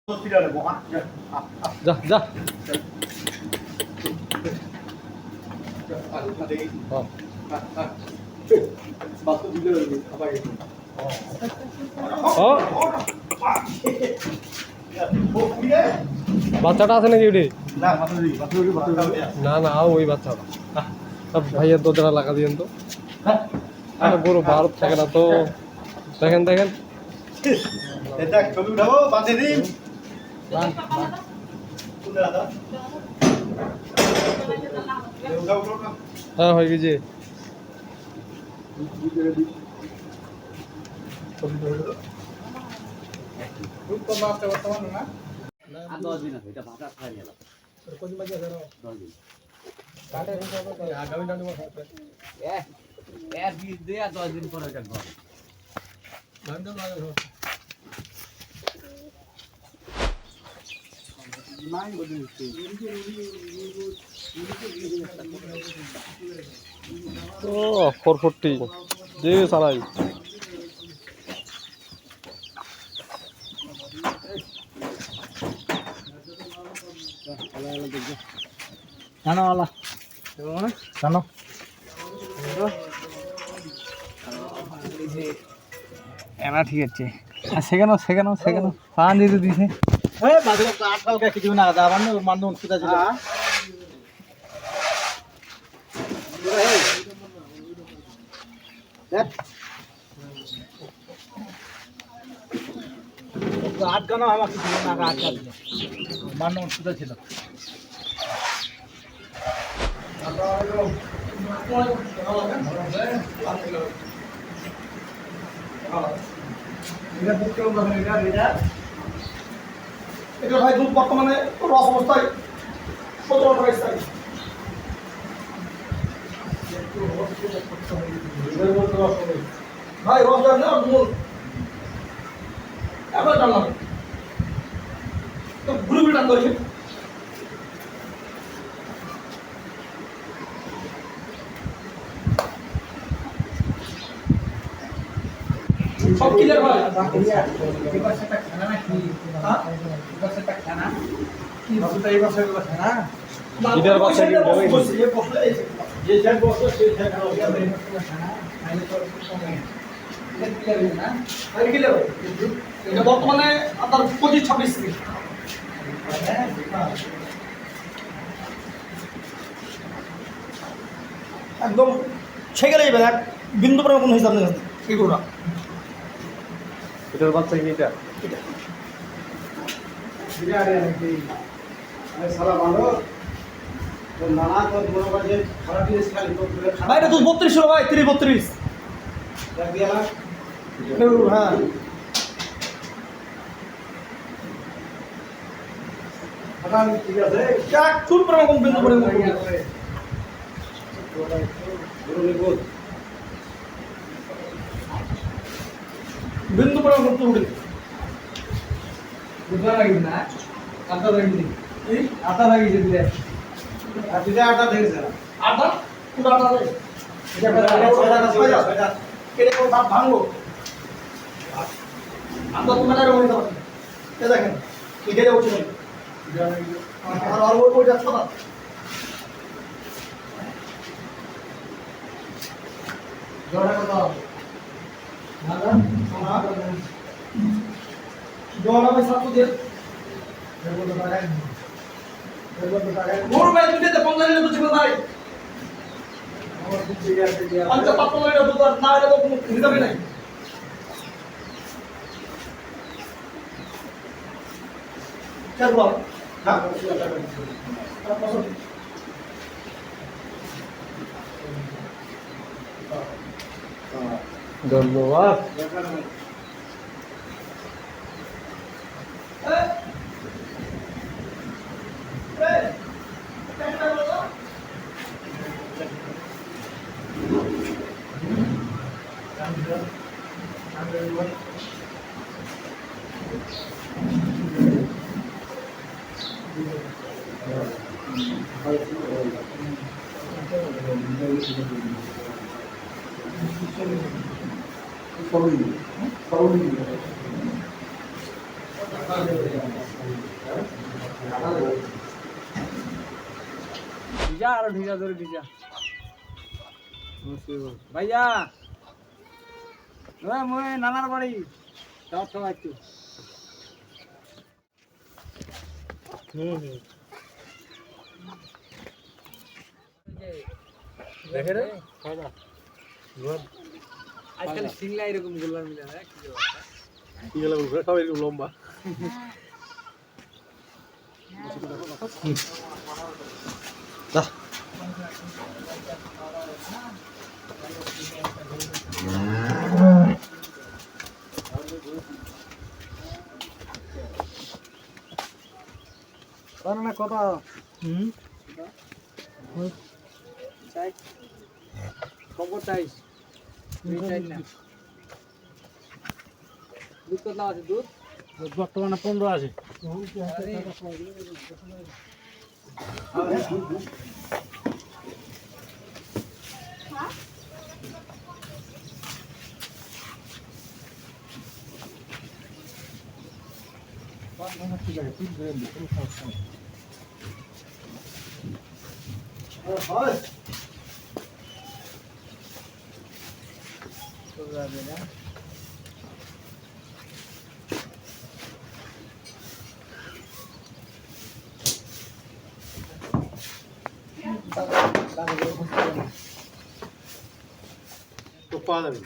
যা যা বাচ্চাটা আছে নাকি ওটি? না না ওই বাচ্চাটা ভাইয়ের দোদরা লাগা দিয়েন তো। গরু ভারত থাকে না তো। দেখেন দেখেন হ্যাঁ হয়ে গেছে। ও 440 যে চালাই জানাওয়ালা জানো এনা ঠিক আছে সেখানেও সেখানেও সেখানেও পান দিতে দিছে বাজারে 8 টাকা কিছু না দাবান মান্য উৎসুতা ছিল দেখ 8 গানা আমাকে ছিল না 8 গানা মান্য উৎসুতা ছিল এটা ভাই দুধ বর্তমানে রস অবস্থায় 17 টাকা স্থায়ী। ভাই রস দেন না মূল এবার টানলাম তো ঘুরে ঘুরে টান ধরেছে। সব ক্লিয়ার ভাই এবার সেটা খানা না কি হ্যাঁ এবার সেটা খানা কি ভাবতে এবার সেটা খানা ইদার বাচ্চা কি হবে ये বসলে যে যে বসলে সেই খানা খানা আইলে তো কমে এটা ক্লিয়ার না আই ক্লিয়ার এটা বর্তমানে আপনার 25 26 দিন একদম ছেগেলে যাবে এক বিন্দু পরিমাণ কোনো হিসাব নেই এই গোড়া এটার বাচ্চা কি এটা? ভাই এটা তো 32 ছিল ভাই 32 হ্যাঁ ঠিক আছে এক চুল পরিমাণ কোন বিন্দু পরিমাণ বিন্দু পরিমাণ করতে উঠে বুঝা লাগবে না আটা লাগবে এই আটা লাগিয়ে দিলে আর দিলে আটা দেখেছে আটা পুরো আটা দেয় এটা কেটে কোন ভাব ভাঙবো আমরা তো মানে রকম নিতে পারি এই দেখেন এই গেলে উঠছে আর অল্প করে যাচ্ছে না জোড়া কত জোড়া ভাই সাত দিয়ে গরু ভাই দুইটাতে 15 লিটার দুধ ছিল ভাই 55 লিটার দুধ আর না হলে তো কোনো হিসাবই নাই চল বল হ্যাঁ ধন্যবাদ। Following. ভিজা আর ভিজা ধরে ভিজা ভাইয়া ওই মই নানার বাড়ি যাও তো একটু দেখে রে আজকাল সিংলা এরকম গোল্লার মিলে না কি গেল সব এরকম লম্বা না কত চাই কত চাই চাই না দুধ কত আছে দুধ বর্তমানে 15 আছে তো পাওয়া যাবে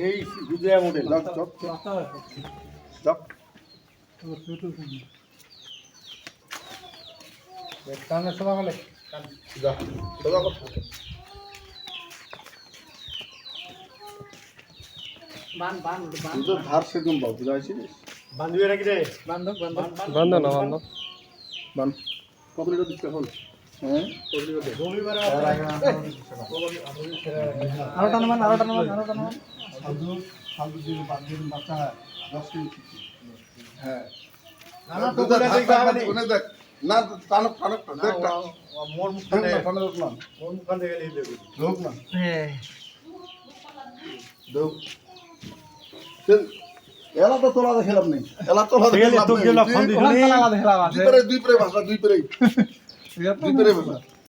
এই বিজয়া মডেল কানে সবা গেলে বান বান বান ধার সেরকম পাও বুঝাইছিস বান্ধবী নাকি রে বান্ধব বান্ধব বান্ধব না বান্ধব বান কত লিটার দিতে হল হ্যাঁ আরো টানমান আরো টানমান আরো টানমান হ্যাঁ না তো দেখ না টানক টানক দেখ মোর মুখখানে মোর মুখখানে গেলে দেখো লোক না হ্যাঁ দেখ এলা তো তোলা দেখালাম নেই এলা তোলা দেখালাম দুই পরে ভাষা দুই পরে ভাষা